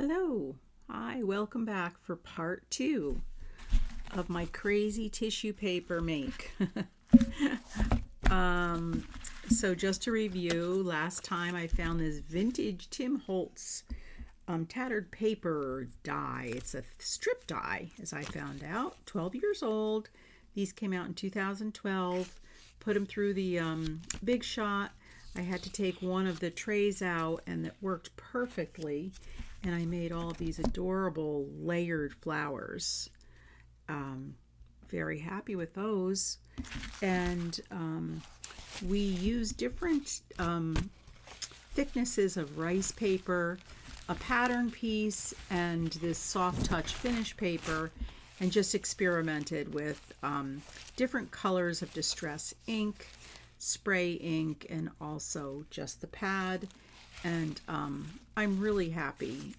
Hello. Hi, welcome back for part 2 of my crazy tissue paper make. So just to review, last time I found this vintage Tim Holtz tattered paper die. It's a strip die, as I found out, 12 years old. These came out in 2012. Put them through the Big Shot. I had to take one of the trays out, and it worked perfectly. And I made all of these adorable layered flowers. Very happy with those. And we use different thicknesses of rice paper, a pattern piece, and this soft touch finish paper, and just experimented with different colors of distress ink, spray ink, and also just the pad. And I'm really happy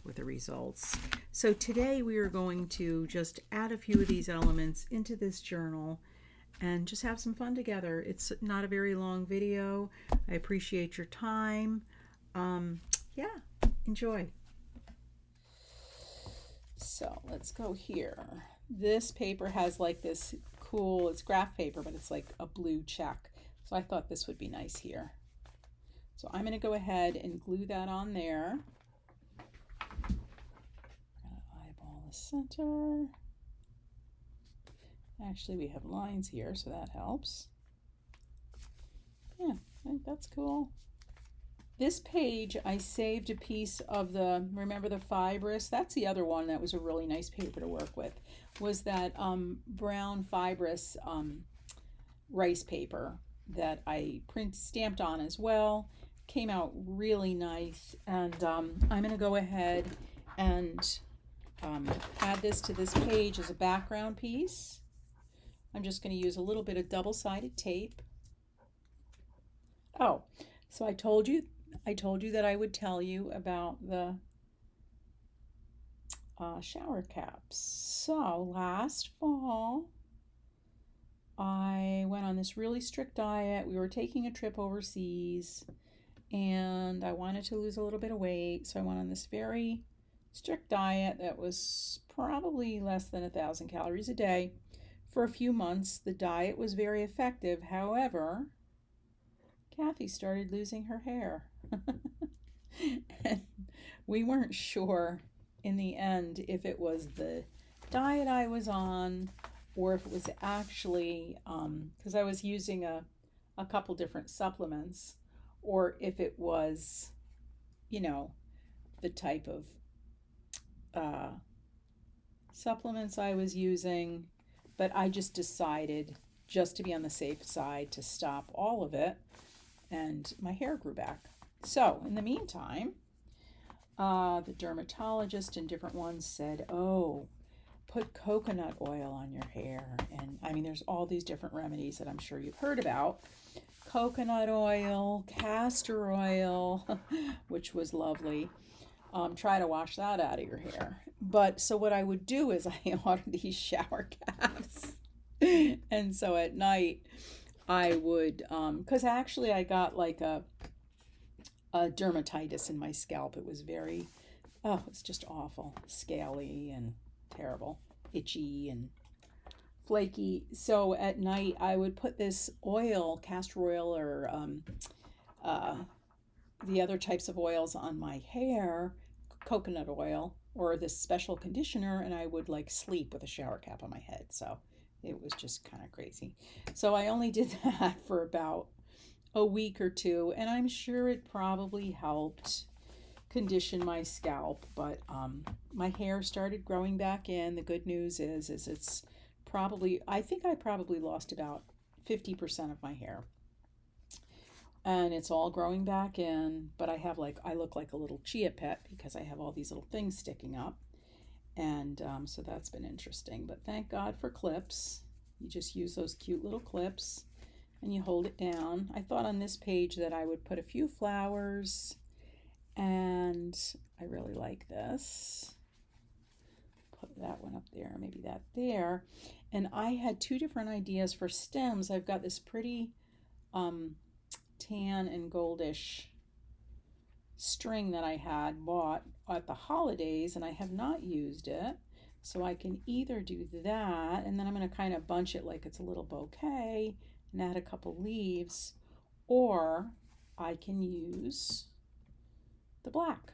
with the results. So today we are going to just add a few of these elements into this journal and just have some fun together. It's not a very long video. I appreciate your time. Yeah, enjoy. So let's go here. This paper has like this cool, it's graph paper, but it's like a blue check. So I thought this would be nice here. So I'm going to go ahead and glue that on there. I'm going to eyeball the center. Actually, we have lines here, so that helps. Yeah, I think that's cool. This page, I saved a piece of the, remember the fibrous? That's the other one that was a really nice paper to work with, was that brown fibrous rice paper that I stamped on as well. Came out really nice, and I'm going to go ahead and add this to this page as a background piece. I'm just going to use a little bit of double-sided tape. Oh, so I told you that I would tell you about the shower caps. So last fall, I went on this really strict diet. We were taking a trip overseas, and I wanted to lose a little bit of weight, so I went on this very strict diet that was probably less than 1,000 calories a day for a few months. The diet was very effective. However, Kathy started losing her hair. And we weren't sure in the end if it was the diet I was on or if it was actually, because I was using a couple different supplements, or if it was, you know, the type of supplements I was using. But I just decided, just to be on the safe side, to stop all of it, and my hair grew back. So in the meantime, the dermatologist and different ones said, oh, put coconut oil on your hair. And I mean, there's all these different remedies that I'm sure you've heard about. Coconut oil, castor oil, which was lovely. Try to wash that out of your hair. But so what I would do is I ordered these shower caps. And so at night I would, because actually I got like a dermatitis in my scalp. It was very, it's just awful, scaly and terrible, itchy and flaky. So at night I would put this oil, castor oil, or the other types of oils on my hair, coconut oil, or this special conditioner, and I would like sleep with a shower cap on my head. So it was just kind of crazy. So I only did that for about a week or two, and I'm sure it probably helped condition my scalp, but my hair started growing back in. The good news is it's probably, I think I probably lost about 50% of my hair, and it's all growing back in. But I look like a little chia pet because I have all these little things sticking up, and so that's been interesting. But thank God for clips. You just use those cute little clips and you hold it down. I thought on this page that I would put a few flowers, and I really like this. Put that one up there, maybe that there. And I had two different ideas for stems. I've got this pretty tan and goldish string that I had bought at the holidays and I have not used it. So I can either do that, and then I'm going to kind of bunch it like it's a little bouquet and add a couple leaves, or I can use the black.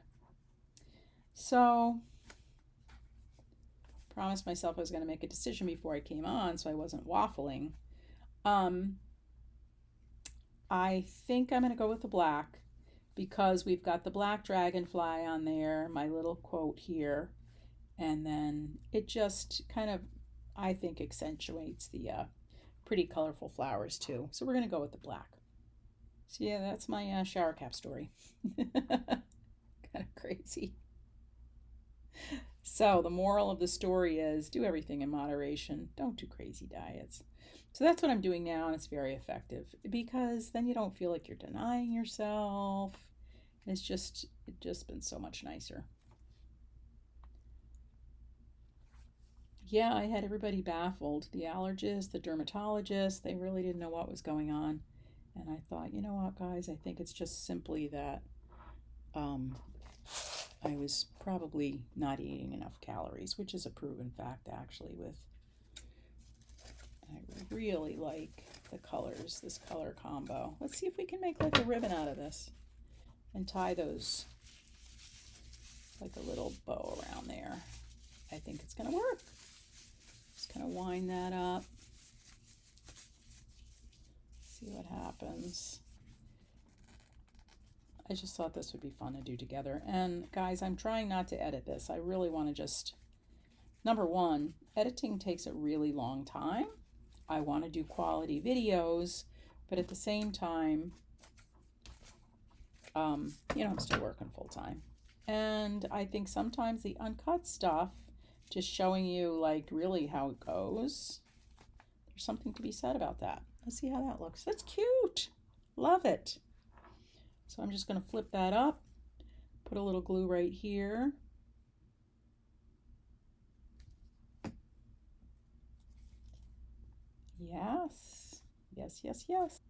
So promised myself I was going to make a decision before I came on so I wasn't waffling. I think I'm going to go with the black because we've got the black dragonfly on there, my little quote here, and then it just kind of, I think, accentuates the pretty colorful flowers too. So we're going to go with the black. So yeah, that's my shower cap story. Kind of crazy. So the moral of the story is do everything in moderation. Don't do crazy diets. So that's what I'm doing now, and it's very effective because then you don't feel like you're denying yourself. It's just been so much nicer. Yeah, I had everybody baffled. The allergist, the dermatologist, they really didn't know what was going on. And I thought, you know what, guys, I think it's just simply that I was probably not eating enough calories, which is a proven fact, actually, with, I really like the colors, this color combo. Let's see if we can make like a ribbon out of this and tie those like a little bow around there. I think it's going to work. Just kind of wind that up. See what happens. I just thought this would be fun to do together. And guys, I'm trying not to edit this. I really want to just, number one, editing takes a really long time. I want to do quality videos, but at the same time, I'm still working full time. And I think sometimes the uncut stuff, just showing you like really how it goes, there's something to be said about that. Let's see how that looks. That's cute. Love it. So I'm just going to flip that up, put a little glue right here. Yes, yes, yes, yes.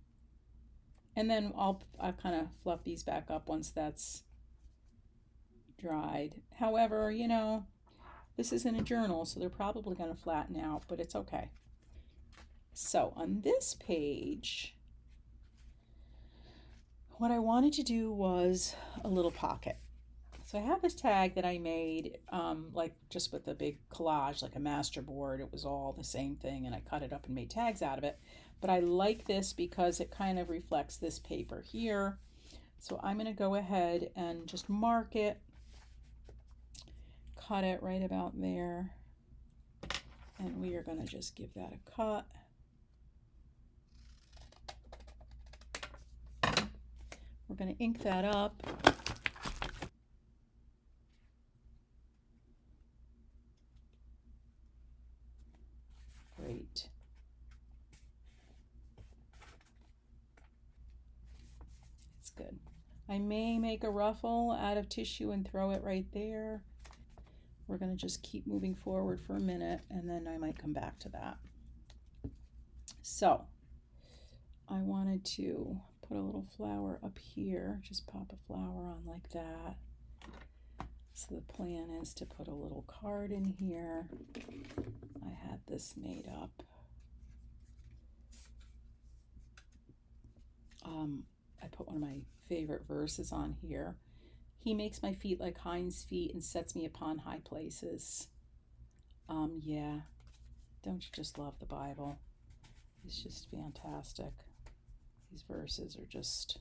And then I'll kind of fluff these back up once that's dried. However, this isn't a journal, so they're probably going to flatten out, but it's okay. So on this page, what I wanted to do was a little pocket. So I have this tag that I made like just with a big collage, like a master board. It was all the same thing, and I cut it up and made tags out of it. But I like this because it kind of reflects this paper here. So I'm going to go ahead and just mark it, cut it right about there, and we are going to just give that a cut. We're going to ink that up. Great. It's good. I may make a ruffle out of tissue and throw it right there. We're going to just keep moving forward for a minute, and then I might come back to that. So I wanted to put a little flower up here, just pop a flower on like that. So the plan is to put a little card in here. I had this made up. I put one of my favorite verses on here. He makes my feet like hinds feet and sets me upon high places. Yeah, don't you just love the Bible? It's just fantastic. These verses are just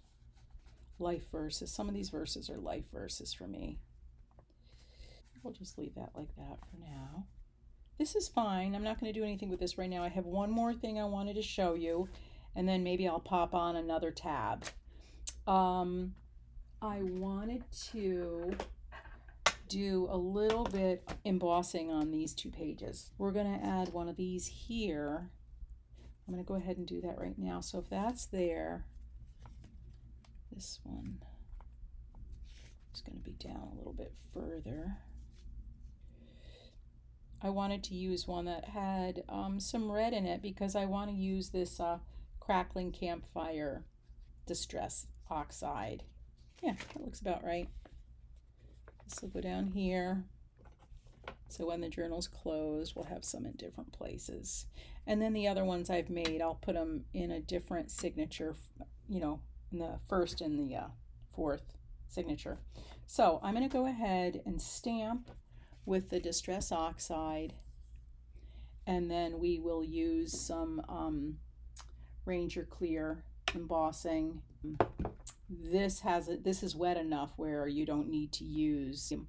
life verses. Some of these verses are life verses for me. We'll just leave that like that for now. This is fine. I'm not going to do anything with this right now. I have one more thing I wanted to show you, and then maybe I'll pop on another tab. I wanted to do a little bit embossing on these two pages. We're going to add one of these here. I'm going to go ahead and do that right now. So if that's there, this one is going to be down a little bit further. I wanted to use one that had some red in it because I want to use this Crackling Campfire Distress Oxide. Yeah, that looks about right. This will go down here. So when the journal's closed, we'll have some in different places. And then the other ones I've made, I'll put them in a different signature, you know, in the first and the fourth signature. So I'm going to go ahead and stamp with the Distress Oxide, and then we will use some Ranger Clear embossing. This is wet enough where you don't need to use the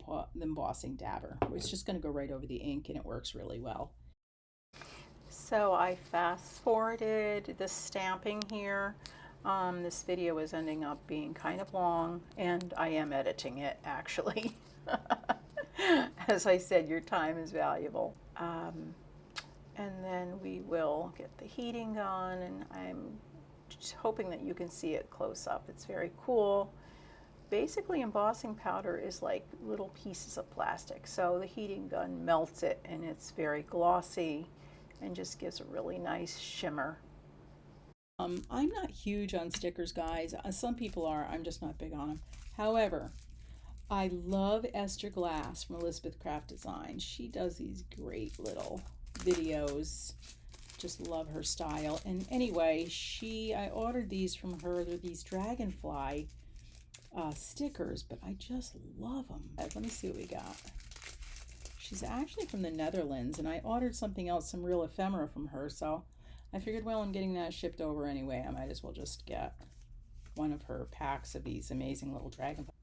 embossing dabber. It's just going to go right over the ink, and it works really well. So I fast forwarded the stamping here. This video is ending up being kind of long, and I am editing it actually. As I said, your time is valuable. And then we will get the heating on, and I'm just hoping that you can see it close up. It's very cool. Basically, embossing powder is like little pieces of plastic, so the heating gun melts it, and it's very glossy and just gives a really nice shimmer. I'm not huge on stickers, guys. Some people are. I'm just not big on them. However, I love Esther Glass from Elizabeth Craft Design. She does these great little videos. Just love her style. And anyway, I ordered these from her. They're these Dragonfly stickers, but I just love them. Let me see what we got. She's actually from the Netherlands, and I ordered something else, some real ephemera from her, so I figured, well, I'm getting that shipped over anyway. I might as well just get one of her packs of these amazing little dragonflies.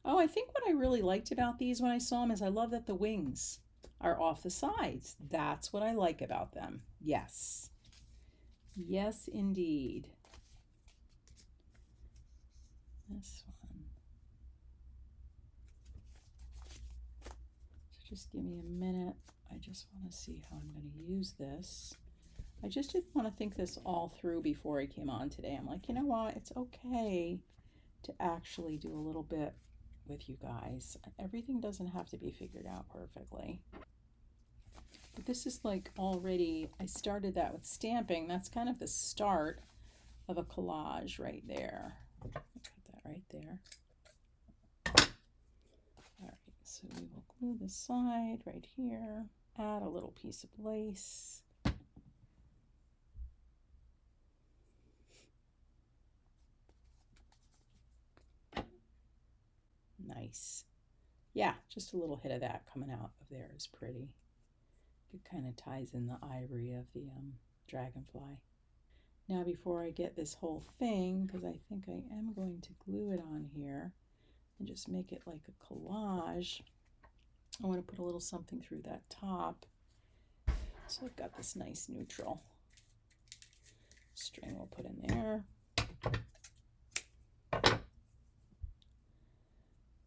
Oh, I think what I really liked about these when I saw them is I love that the wings are off the sides. That's what I like about them. Yes. Yes, indeed. This one. So just give me a minute. I just want to see how I'm going to use this. I just didn't want to think this all through before I came on today. I'm like, you know what? It's okay to actually do a little bit with you guys. Everything doesn't have to be figured out perfectly. But this is like already, I started that with stamping. That's kind of the start of a collage right there. Put that right there. All right, so we will glue the side right here. Add a little piece of lace. Nice. Yeah, just a little hit of that coming out of there is pretty. It kind of ties in the ivory of the dragonfly. Now before I get this whole thing, because I think I am going to glue it on here and just make it like a collage, I want to put a little something through that top. So I've got this nice neutral string we'll put in there.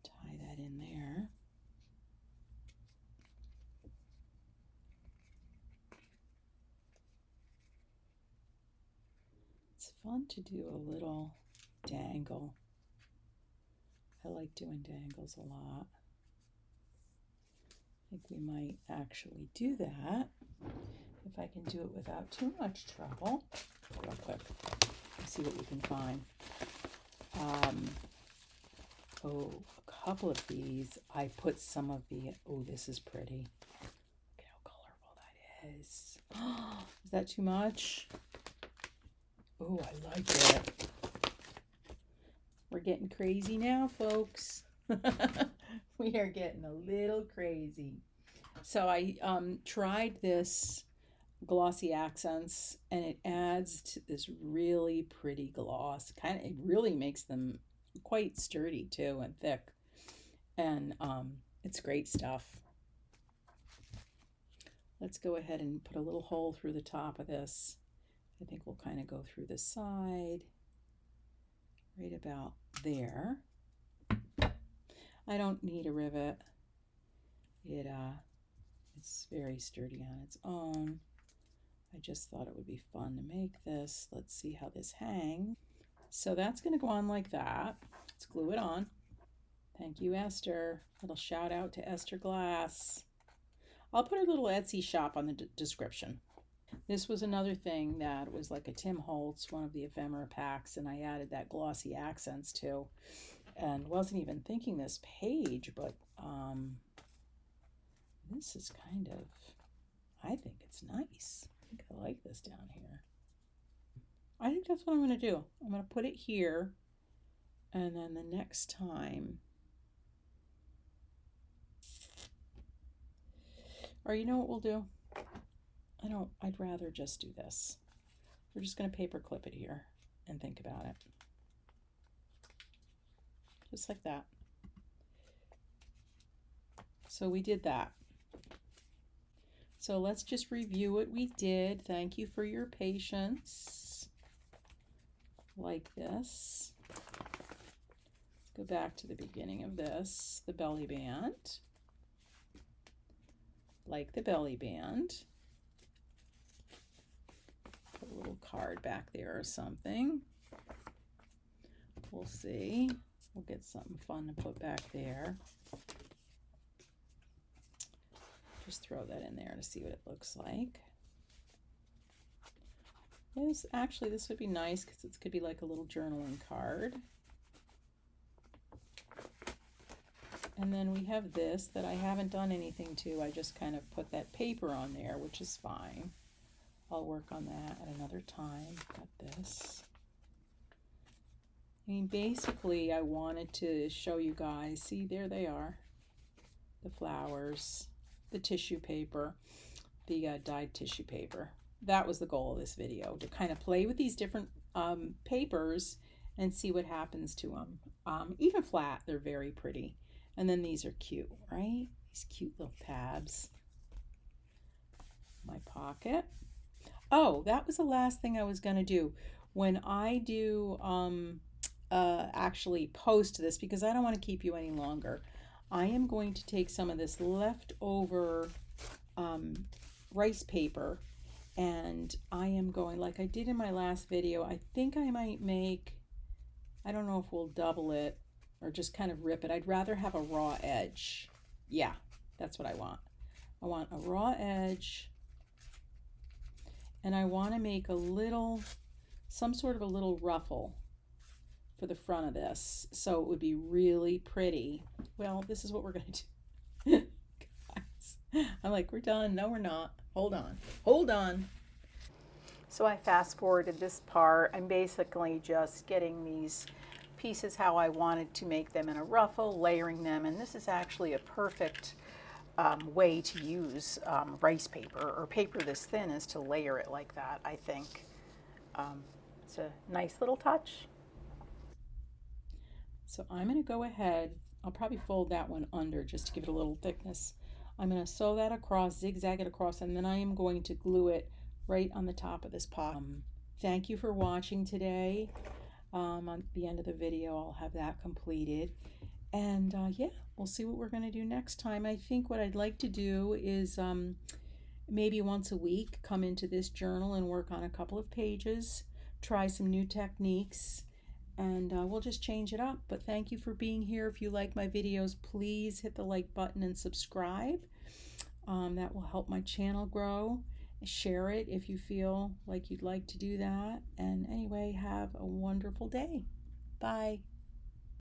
Tie that in there. It's fun to do a little dangle. I like doing dangles a lot. I think we might actually do that if I can do it without too much trouble. Real quick, let's see what we can find. Oh, a couple of these. I put some of the, oh, this is pretty. Look at how colorful that is. Is that too much? Oh, I like it. We're getting crazy now, folks. We are getting a little crazy. So I tried this glossy accents, and it adds to this really pretty gloss. It really makes them quite sturdy too and thick, and it's great stuff. Let's go ahead and put a little hole through the top of this. I think we'll kind of go through the side right about there. I don't need a rivet. It's very sturdy on its own. I just thought it would be fun to make this. Let's see how this hangs. So that's going to go on like that. Let's glue it on. Thank you, Esther. Little shout out to Esther Glass. I'll put her little Etsy shop on the description. This was another thing that was like a Tim Holtz, one of the ephemera packs, and I added that glossy accents to, and wasn't even thinking this page, but this is kind of, I think it's nice. I think I like this down here. I think that's what I'm going to do. I'm going to put it here, and then the next time, or you know what we'll do? I'd rather just do this. We're just going to paper clip it here and think about it. Just like that. So we did that. So let's just review what we did. Thank you for your patience. Like this. Let's go back to the beginning of this, the belly band. Like the belly band. Put a little card back there or something. We'll see. We'll get something fun to put back there. Just throw that in there to see what it looks like. This would be nice because it could be like a little journaling card. And then we have this that I haven't done anything to. I just kind of put that paper on there, which is fine. I'll work on that at another time. Got this. I mean, basically, I wanted to show you guys. See, there they are. The flowers, the tissue paper, the dyed tissue paper. That was the goal of this video, to kind of play with these different papers and see what happens to them. Even flat, they're very pretty. And then these are cute, right? These cute little tabs. My pocket. Oh, that was the last thing I was going to do. When I do actually post this, because I don't want to keep you any longer, I am going to take some of this leftover rice paper, and I am going, like I did in my last video, I think I might make, I don't know if we'll double it or just kind of rip it. I'd rather have a raw edge. Yeah, that's what I want. I want a raw edge, and I want to make a little, some sort of a little ruffle for the front of this, so it would be really pretty. Well, this is what we're going to do. Guys, I'm like, we're done. No, we're not. Hold on. Hold on. So I fast forwarded this part. I'm basically just getting these pieces how I wanted to make them in a ruffle, layering them, and this is actually a perfect way to use rice paper or paper this thin, is to layer it like that. I think it's a nice little touch. So I'm going to go ahead, I'll probably fold that one under just to give it a little thickness. I'm going to sew that across, zigzag it across, and then I am going to glue it right on the top of this pot. Thank you for watching today. On the end of the video, I'll have that completed. And yeah, we'll see what we're going to do next time. I think what I'd like to do is maybe once a week come into this journal and work on a couple of pages, try some new techniques, and we'll just change it up. But thank you for being here. If you like my videos, please hit the like button and subscribe. That will help my channel grow. Share it if you feel like you'd like to do that. And anyway, have a wonderful day. Bye.